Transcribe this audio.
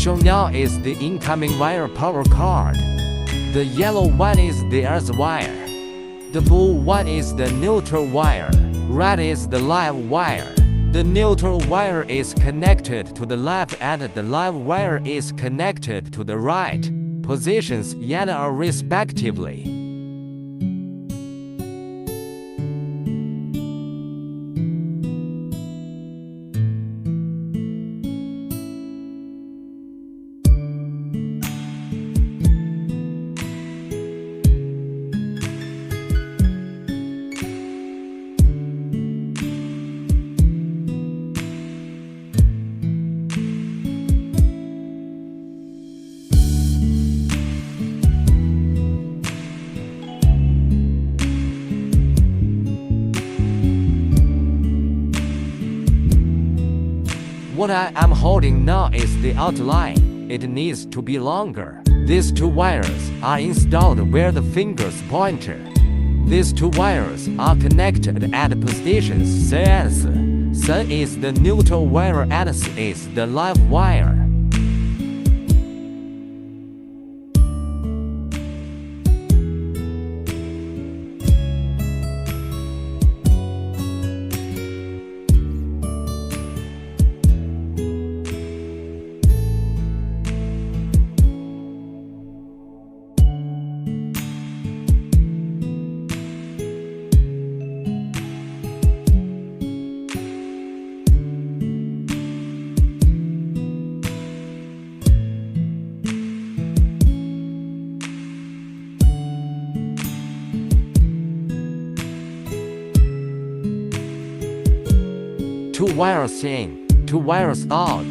Shown now is the incoming wire power cord. The yellow one is the earth wire. The blue one is the neutral wire. Red is the live wire. The neutral wire is connected to the left and the live wire is connected to the right positions yet are respectively. What I am holding now is the outline. It needs to be longer. These two wires are installed where the fingers pointer. These two wires are connected at positions C and S. C is the neutral wire and S is the live wire. Two wires in, two wires out.